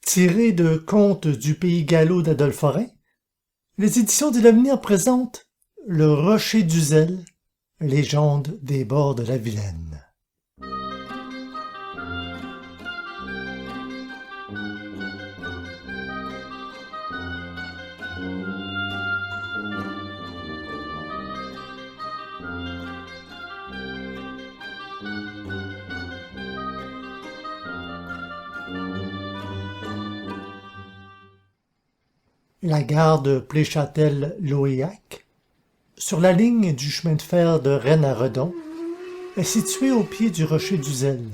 Tiré de Contes du pays gallo d'Adolphe Horin, les éditions de l'Avenir présentent Le Rocher d'Uzel, légende des bords de la Vilaine. La gare de Pléchâtel-Loéac, sur la ligne du chemin de fer de Rennes à Redon, est située au pied du rocher d'Uzel.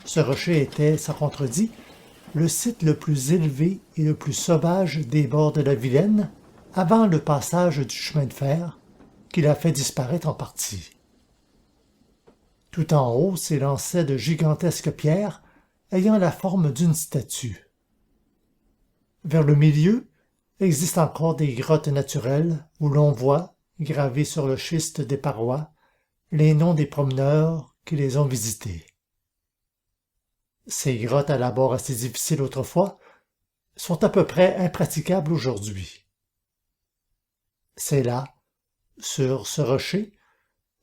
Ce rocher était, sans contredit, le site le plus élevé et le plus sauvage des bords de la Vilaine avant le passage du chemin de fer, qui l'a fait disparaître en partie. Tout en haut s'élançaient de gigantesques pierres ayant la forme d'une statue. Vers le milieu existent encore des grottes naturelles où l'on voit, gravés sur le schiste des parois, les noms des promeneurs qui les ont visitées. Ces grottes à l'abord assez difficiles autrefois sont à peu près impraticables aujourd'hui. C'est là, sur ce rocher,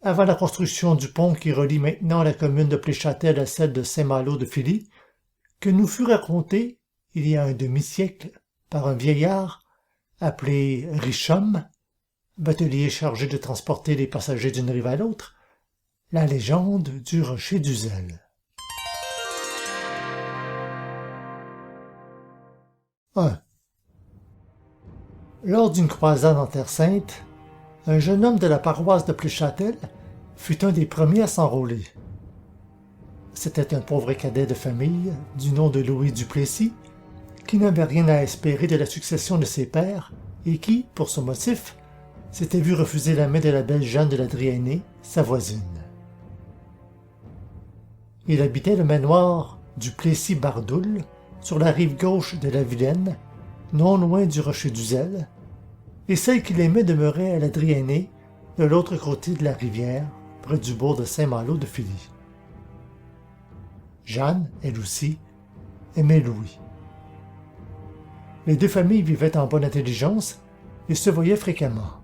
avant la construction du pont qui relie maintenant la commune de Pléchâtel à celle de Saint-Malo-de-Filly, que nous fut raconté, il y a un demi-siècle, par un vieillard appelé Richomme, batelier chargé de transporter les passagers d'une rive à l'autre, la légende du rocher d'Uzel. 1. Lors d'une croisade en Terre Sainte, un jeune homme de la paroisse de Pléchâtel fut un des premiers à s'enrôler. C'était un pauvre cadet de famille du nom de Louis Duplessis, qui n'avait rien à espérer de la succession de ses pères et qui, pour ce motif, s'était vu refuser la main de la belle Jeanne de la Drianée, sa voisine. Il habitait le manoir du Plessis-Bardoul, sur la rive gauche de la Vilaine, non loin du rocher d'Uzel, et celle qu'il aimait demeurait à la Drianée, de l'autre côté de la rivière, près du bourg de Saint-Malo-de-Filly. Jeanne, elle aussi, aimait Louis. Les deux familles vivaient en bonne intelligence et se voyaient fréquemment.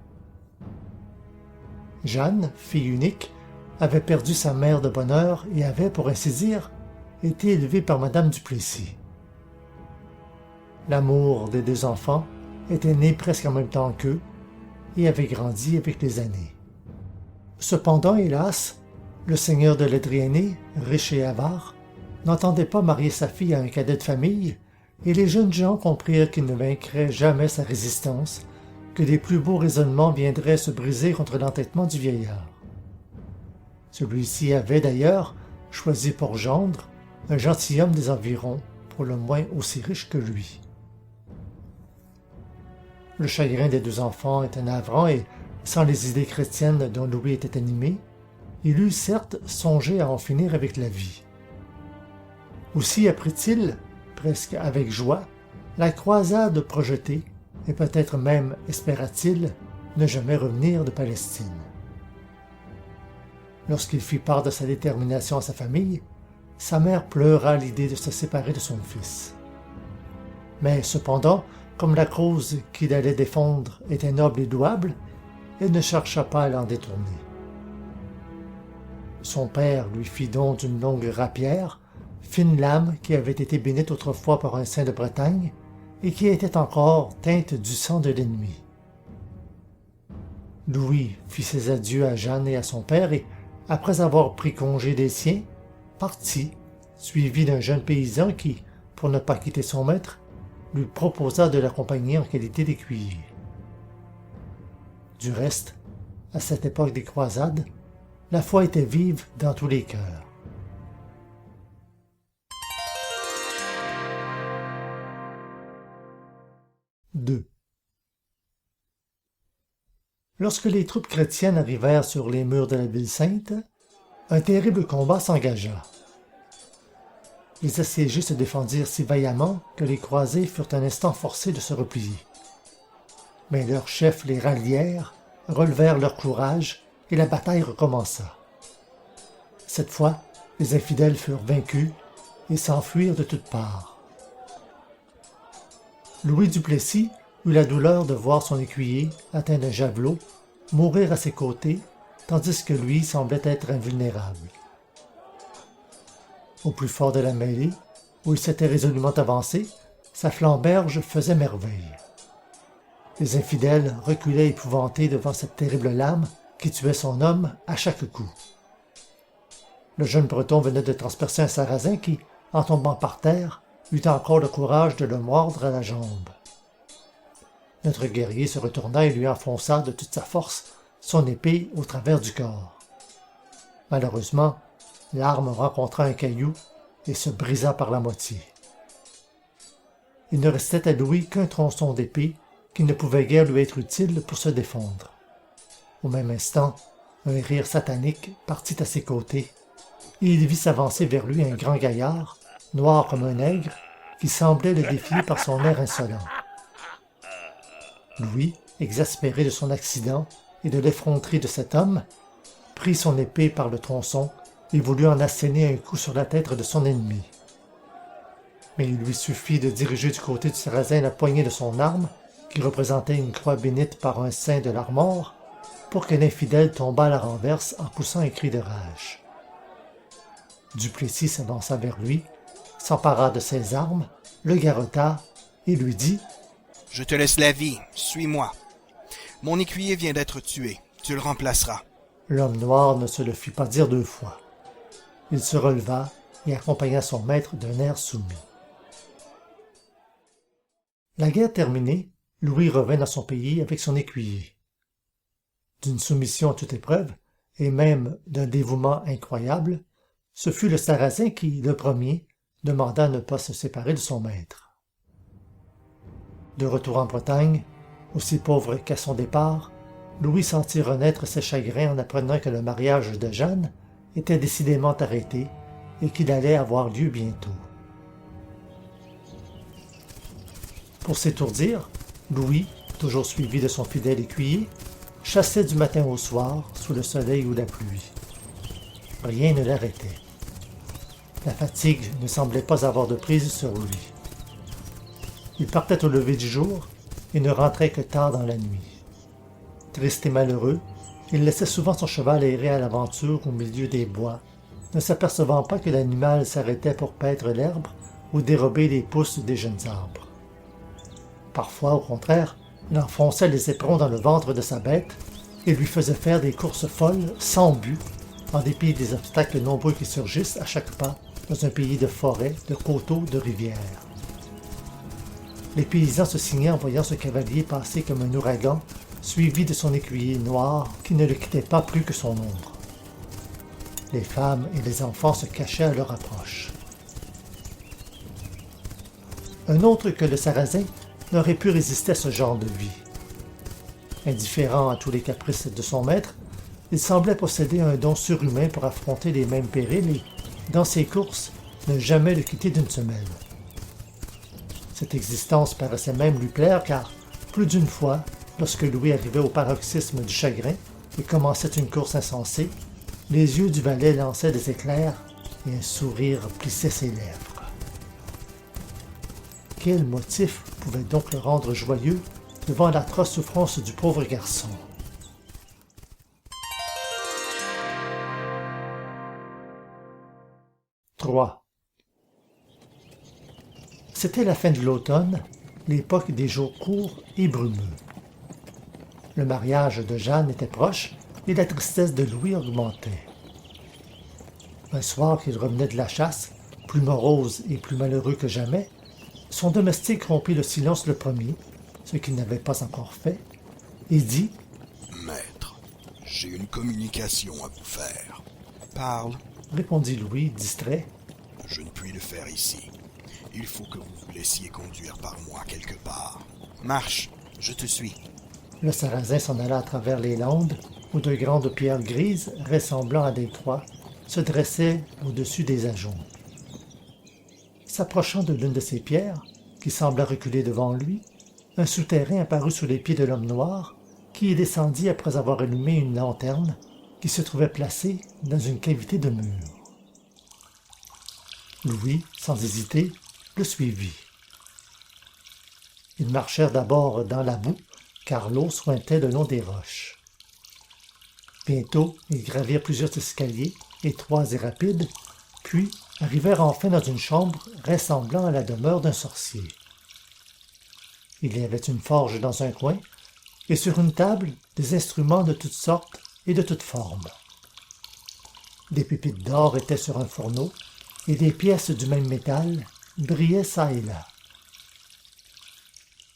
Jeanne, fille unique, avait perdu sa mère de bonne heure et avait, pour ainsi dire, été élevée par Madame Duplessis. L'amour des deux enfants était né presque en même temps qu'eux et avait grandi avec les années. Cependant, hélas, le seigneur de Ledrianée, riche et avare, n'entendait pas marier sa fille à un cadet de famille, et les jeunes gens comprirent qu'ils ne vaincraient jamais sa résistance, que les plus beaux raisonnements viendraient se briser contre l'entêtement du vieillard. Celui-ci avait d'ailleurs choisi pour gendre un gentilhomme des environs, pour le moins aussi riche que lui. Le chagrin des deux enfants était navrant et, sans les idées chrétiennes dont Louis était animé, il eût certes songé à en finir avec la vie. Aussi apprit-il, presque avec joie, la croisade projetée, et peut-être même espéra-t-il ne jamais revenir de Palestine. Lorsqu'il fit part de sa détermination à sa famille, sa mère pleura à l'idée de se séparer de son fils. Mais cependant, comme la cause qu'il allait défendre était noble et louable, elle ne chercha pas à l'en détourner. Son père lui fit don d'une longue rapière, fine lame qui avait été bénite autrefois par un saint de Bretagne et qui était encore teinte du sang de l'ennemi. Louis fit ses adieux à Jeanne et à son père et, après avoir pris congé des siens, partit, suivi d'un jeune paysan qui, pour ne pas quitter son maître, lui proposa de l'accompagner en qualité d'écuyer. Du reste, à cette époque des croisades, la foi était vive dans tous les cœurs. II. Lorsque les troupes chrétiennes arrivèrent sur les murs de la ville sainte, un terrible combat s'engagea. Les assiégés se défendirent si vaillamment que les croisés furent un instant forcés de se replier. Mais leurs chefs les rallièrent, relevèrent leur courage, et la bataille recommença. Cette fois, les infidèles furent vaincus et s'enfuirent de toutes parts. Louis Duplessis eut la douleur de voir son écuyer, atteint d'un javelot, mourir à ses côtés, tandis que lui semblait être invulnérable. Au plus fort de la mêlée, où il s'était résolument avancé, sa flamberge faisait merveille. Les infidèles reculaient épouvantés devant cette terrible lame qui tuait son homme à chaque coup. Le jeune Breton venait de transpercer un Sarrasin qui, en tombant par terre, eut encore le courage de le mordre à la jambe. Notre guerrier se retourna et lui enfonça de toute sa force son épée au travers du corps. Malheureusement, l'arme rencontra un caillou et se brisa par la moitié. Il ne restait à Louis qu'un tronçon d'épée qui ne pouvait guère lui être utile pour se défendre. Au même instant, un rire satanique partit à ses côtés, et il vit s'avancer vers lui un grand gaillard, noir comme un nègre, qui semblait le défier par son air insolent. Louis, exaspéré de son accident et de l'effronterie de cet homme, prit son épée par le tronçon et voulut en asséner un coup sur la tête de son ennemi. Mais il lui suffit de diriger du côté du Sarrasin la poignée de son arme, qui représentait une croix bénite par un saint de l'Armor, pour que l'infidèle tombât à la renverse en poussant un cri de rage. Duplessis s'avança vers lui, s'empara de ses armes, le garrotta et lui dit « Je te laisse la vie, suis-moi. Mon écuyer vient d'être tué, tu le remplaceras. » L'homme noir ne se le fit pas dire deux fois. Il se releva et accompagna son maître d'un air soumis. La guerre terminée, Louis revint dans son pays avec son écuyer. D'une soumission à toute épreuve, et même d'un dévouement incroyable, ce fut le Sarrasin qui, le premier, demanda à ne pas se séparer de son maître. De retour en Bretagne, aussi pauvre qu'à son départ, Louis sentit renaître ses chagrins en apprenant que le mariage de Jeanne était décidément arrêté et qu'il allait avoir lieu bientôt. Pour s'étourdir, Louis, toujours suivi de son fidèle écuyer, chassait du matin au soir, sous le soleil ou la pluie. Rien ne l'arrêtait. La fatigue ne semblait pas avoir de prise sur lui. Il partait au lever du jour et ne rentrait que tard dans la nuit. Triste et malheureux, il laissait souvent son cheval errer à l'aventure au milieu des bois, ne s'apercevant pas que l'animal s'arrêtait pour paître l'herbe ou dérober les pousses des jeunes arbres. Parfois, au contraire, il enfonçait les éperons dans le ventre de sa bête et lui faisait faire des courses folles, sans but, en dépit des obstacles nombreux qui surgissent à chaque pas dans un pays de forêts, de coteaux, de rivières. Les paysans se signaient en voyant ce cavalier passer comme un ouragan, suivi de son écuyer noir qui ne le quittait pas plus que son ombre. Les femmes et les enfants se cachaient à leur approche. Un autre que le Sarrasin n'aurait pu résister à ce genre de vie. Indifférent à tous les caprices de son maître, il semblait posséder un don surhumain pour affronter les mêmes périls et, dans ses courses, ne jamais le quitter d'une semelle. Cette existence paraissait même lui plaire car, plus d'une fois, lorsque Louis arrivait au paroxysme du chagrin et commençait une course insensée, les yeux du valet lançaient des éclairs et un sourire plissait ses lèvres. Quel motif pouvait donc le rendre joyeux devant l'atroce souffrance du pauvre garçon? III. C'était la fin de l'automne, l'époque des jours courts et brumeux. Le mariage de Jeanne était proche et la tristesse de Louis augmentait. Un soir qu'il revenait de la chasse, plus morose et plus malheureux que jamais, son domestique rompit le silence le premier, ce qu'il n'avait pas encore fait, et dit « Maître, j'ai une communication à vous faire. »« Parle. » répondit Louis, distrait. « Je ne puis le faire ici. Il faut que vous vous laissiez conduire par moi quelque part. Marche, je te suis. » Le Sarrasin s'en alla à travers les landes, où de grandes pierres grises, ressemblant à des croix, se dressaient au-dessus des ajoncs. S'approchant de l'une de ces pierres, qui sembla reculer devant lui, un souterrain apparut sous les pieds de l'homme noir, qui y descendit après avoir allumé une lanterne qui se trouvait placée dans une cavité de mur. Louis, sans hésiter, le suivit. Ils marchèrent d'abord dans la boue, car l'eau suintait le long des roches. Bientôt, ils gravirent plusieurs escaliers, étroits et rapides, puis arrivèrent enfin dans une chambre ressemblant à la demeure d'un sorcier. Il y avait une forge dans un coin, et sur une table, des instruments de toutes sortes et de toutes formes. Des pépites d'or étaient sur un fourneau, et des pièces du même métal brillaient çà et là.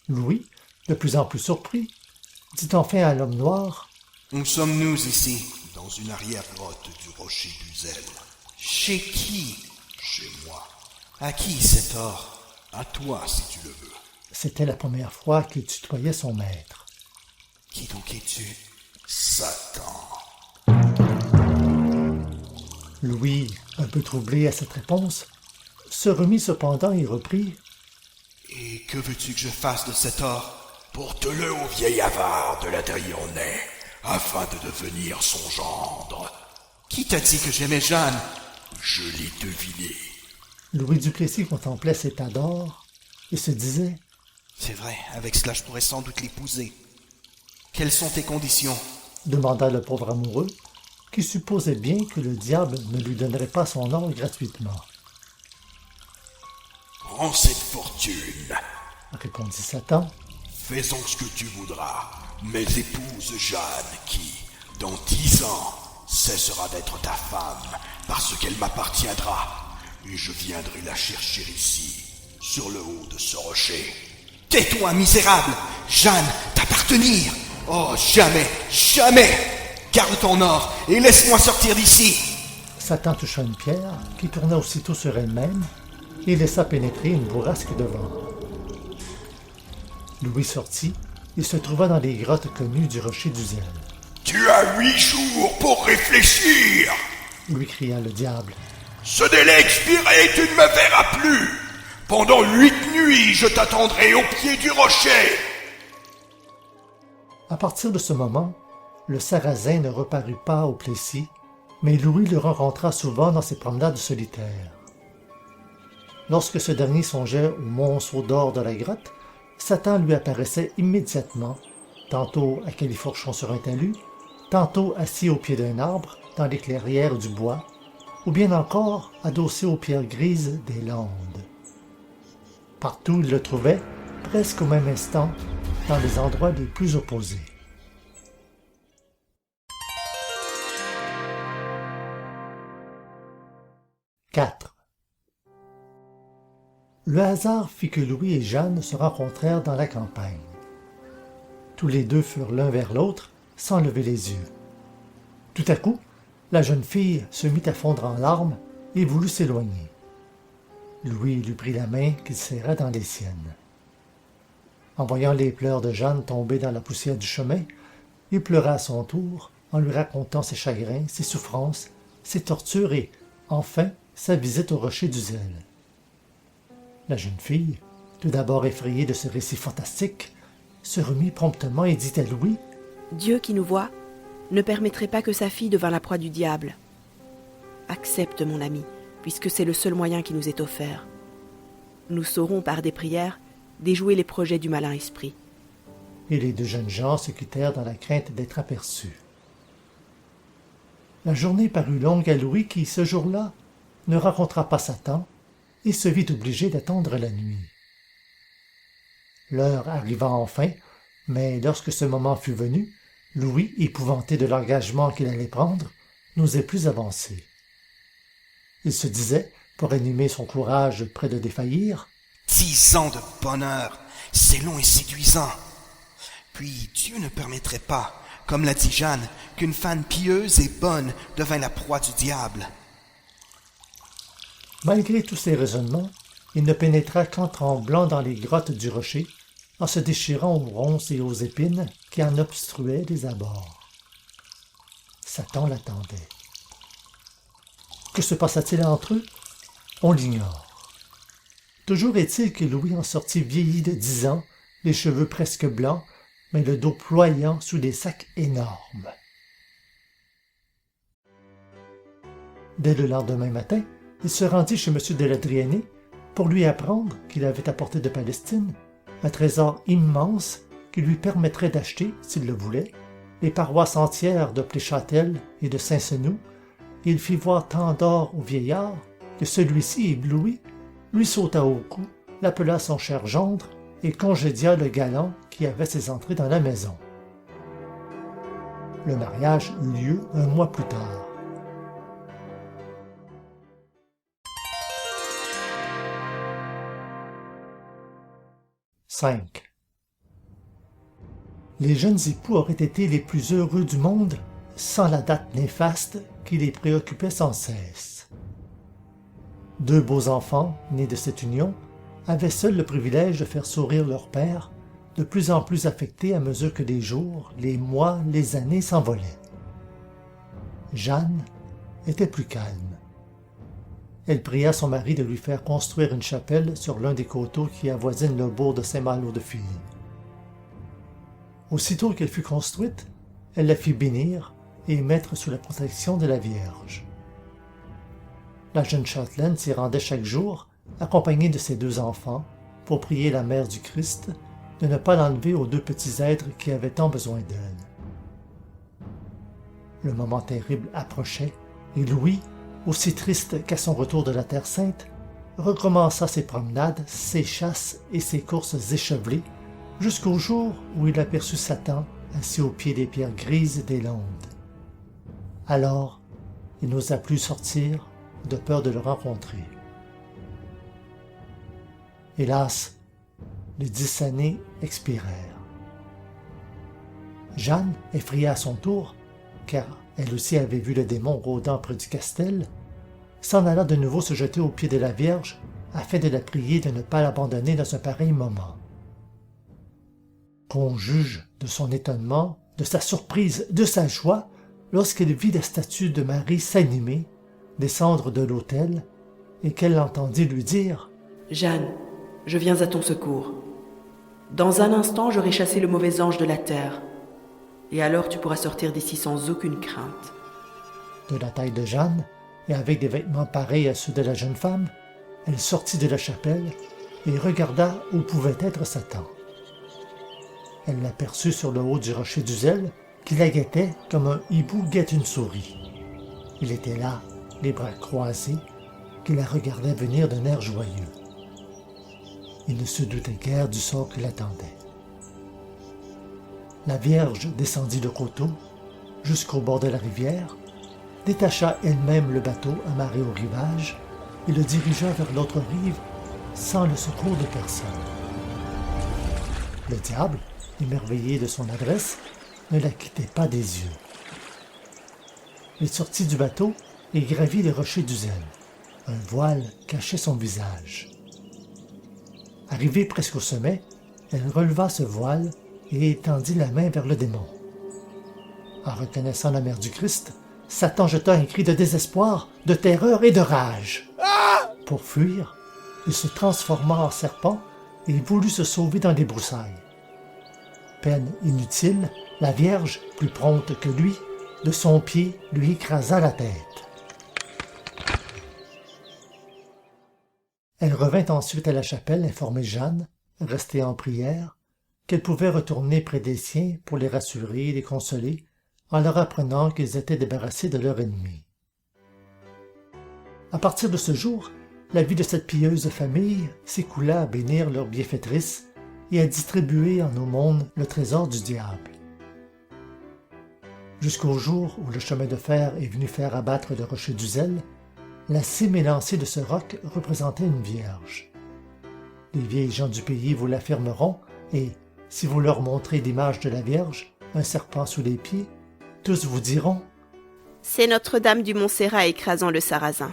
Louis, de plus en plus surpris, dit enfin à l'homme noir: « Où sommes-nous ici ?»« Dans une arrière-grotte du rocher d'Uzel. »« Chez qui ?»« Chez moi. »« À qui cet or ?»« À toi, si tu le veux. » C'était la première fois qu'il tutoyait son maître. « Qui donc es-tu ?»« Satan. » Louis, un peu troublé à cette réponse, se remit cependant et reprit: « Et que veux-tu que je fasse de cet or ?»« Porte-le au vieil avare de la Drionnaie, afin de devenir son gendre. »« Qui t'a dit que j'aimais Jeanne ?»« Je l'ai deviné. » Louis Duplessis contemplait cet tas d'or et se disait: « C'est vrai, avec cela je pourrais sans doute l'épouser. Quelles sont tes conditions ?» demanda le pauvre amoureux, qui supposait bien que le diable ne lui donnerait pas son or gratuitement. « Prends cette fortune, répondit Satan. Fais-en ce que tu voudras, mais épouse Jeanne qui, dans 10 ans, cessera d'être ta femme, parce qu'elle m'appartiendra, et je viendrai la chercher ici, sur le haut de ce rocher. Tais-toi, misérable! Jeanne t'appartenir! Oh, jamais, jamais! Garde ton or et laisse-moi sortir d'ici! » Satan toucha une pierre qui tourna aussitôt sur elle-même et laissa pénétrer une bourrasque de vent. Louis sortit et se trouva dans les grottes connues du rocher d'Uzel. « Tu as 8 jours pour réfléchir !» lui cria le diable. « Ce délai expiré, tu ne me verras plus! Pendant 8 nuits, je t'attendrai au pied du rocher !» À partir de ce moment, le Sarrasin ne reparut pas au Plessis, mais Louis le rencontra souvent dans ses promenades solitaires. Lorsque ce dernier songeait au monceau d'or de la grotte, Satan lui apparaissait immédiatement, tantôt à califourchon sur un talus, tantôt assis au pied d'un arbre dans les clairières du bois, ou bien encore adossé aux pierres grises des landes. Partout il le trouvait, presque au même instant, dans les endroits les plus opposés. IV. Le hasard fit que Louis et Jeanne se rencontrèrent dans la campagne. Tous les deux furent l'un vers l'autre, sans lever les yeux. Tout à coup, la jeune fille se mit à fondre en larmes et voulut s'éloigner. Louis lui prit la main qu'il serra dans les siennes. En voyant les pleurs de Jeanne tomber dans la poussière du chemin, il pleura à son tour en lui racontant ses chagrins, ses souffrances, ses tortures et, enfin, sa visite au rocher d'Uzel. La jeune fille, tout d'abord effrayée de ce récit fantastique, se remit promptement et dit à Louis: « Dieu qui nous voit ne permettrait pas que sa fille devînt la proie du diable. Accepte, mon ami, puisque c'est le seul moyen qui nous est offert. Nous saurons, par des prières, déjouer les projets du malin esprit. » Et les deux jeunes gens se quittèrent dans la crainte d'être aperçus. La journée parut longue à Louis qui, ce jour-là, ne rencontra pas Satan et se vit obligé d'attendre la nuit. L'heure arriva enfin, mais lorsque ce moment fut venu, Louis, épouvanté de l'engagement qu'il allait prendre, n'osait plus avancer. Il se disait, pour animer son courage près de défaillir: « 10 ans de bonheur, c'est long et séduisant. Puis Dieu ne permettrait pas, comme l'a dit Jeanne, qu'une femme pieuse et bonne devint la proie du diable. » Malgré tous ces raisonnements, il ne pénétra qu'en tremblant dans les grottes du rocher, en se déchirant aux ronces et aux épines qui en obstruaient les abords. Satan l'attendait. Que se passa-t-il entre eux? On l'ignore. Toujours est-il que Louis en sortit vieilli de 10 ans, les cheveux presque blancs, mais le dos ployant sous des sacs énormes. Dès le lendemain matin, il se rendit chez M. de la Driannée pour lui apprendre qu'il avait apporté de Palestine un trésor immense qui lui permettrait d'acheter, s'il le voulait, les paroisses entières de Pléchâtel et de Saint-Senou, et il fit voir tant d'or au vieillard que celui-ci, ébloui, lui sauta au cou, l'appela son cher gendre et congédia le galant qui avait ses entrées dans la maison. Le mariage eut lieu un mois plus tard. V. Les jeunes époux auraient été les plus heureux du monde sans la date néfaste qui les préoccupait sans cesse. 2 beaux enfants, nés de cette union, avaient seuls le privilège de faire sourire leur père, de plus en plus affecté à mesure que les jours, les mois, les années s'envolaient. Jeanne était plus calme. Elle pria son mari de lui faire construire une chapelle sur l'un des coteaux qui avoisinent le bourg de Saint-Malo-de-Fille. Aussitôt qu'elle fut construite, elle la fit bénir et mettre sous la protection de la Vierge. La jeune châtelaine s'y rendait chaque jour, accompagnée de ses 2 enfants, pour prier la mère du Christ de ne pas l'enlever aux 2 petits êtres qui avaient tant besoin d'elle. Le moment terrible approchait, et Louis, aussi triste qu'à son retour de la Terre Sainte, recommença ses promenades, ses chasses et ses courses échevelées, jusqu'au jour où il aperçut Satan assis au pied des pierres grises des Landes. Alors, il n'osa plus sortir, de peur de le rencontrer. Hélas, les 10 années expirèrent. Jeanne, effrayée à son tour, car elle aussi avait vu le démon rôdant près du castel, s'en alla de nouveau se jeter aux pieds de la Vierge afin de la prier de ne pas l'abandonner dans un pareil moment. Qu'on juge de son étonnement, de sa surprise, de sa joie, lorsqu'elle vit la statue de Marie s'animer, descendre de l'autel, et qu'elle l'entendit lui dire « Jeanne, je viens à ton secours. Dans un instant, j'aurai chassé le mauvais ange de la terre, et alors tu pourras sortir d'ici sans aucune crainte. » De la taille de Jeanne, et avec des vêtements pareils à ceux de la jeune femme, elle sortit de la chapelle et regarda où pouvait être Satan. Elle l'aperçut sur le haut du rocher d'Uzel, qui la guettait comme un hibou guette une souris. Il était là, les bras croisés, qui la regardait venir d'un air joyeux. Il ne se doutait guère du sort qui l'attendait. La Vierge descendit le coteau jusqu'au bord de la rivière, détacha elle-même le bateau amarré au rivage et le dirigea vers l'autre rive sans le secours de personne. Le diable, émerveillé de son adresse, ne la quittait pas des yeux. Il sortit du bateau et gravit les rochers d'Uzel. Un voile cachait son visage. Arrivée presque au sommet, elle releva ce voile et étendit la main vers le démon. En reconnaissant la mère du Christ, Satan jeta un cri de désespoir, de terreur et de rage. Pour fuir, il se transforma en serpent et voulut se sauver dans les broussailles. Peine inutile, la Vierge, plus prompte que lui, de son pied lui écrasa la tête. Elle revint ensuite à la chapelle informer Jeanne, restée en prière, qu'elle pouvait retourner près des siens pour les rassurer et les consoler, en leur apprenant qu'ils étaient débarrassés de leur ennemi. À partir de ce jour, la vie de cette pieuse famille s'écoula à bénir leur bienfaitrice et à distribuer en aumône le trésor du diable. Jusqu'au jour où le chemin de fer est venu faire abattre le rocher d'Uzel, la cime élancée de ce roc représentait une vierge. Les vieilles gens du pays vous l'affirmeront, et si vous leur montrez l'image de la Vierge, un serpent sous les pieds, tous vous diront « C'est Notre-Dame du Montserrat écrasant le sarrasin. »«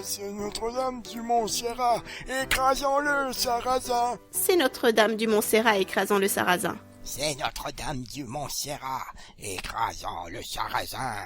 C'est Notre-Dame du Montserrat, écrasant le sarrasin. »« C'est Notre-Dame du Montserrat écrasant le sarrasin. »« C'est Notre-Dame du Montserrat, écrasant le sarrasin. »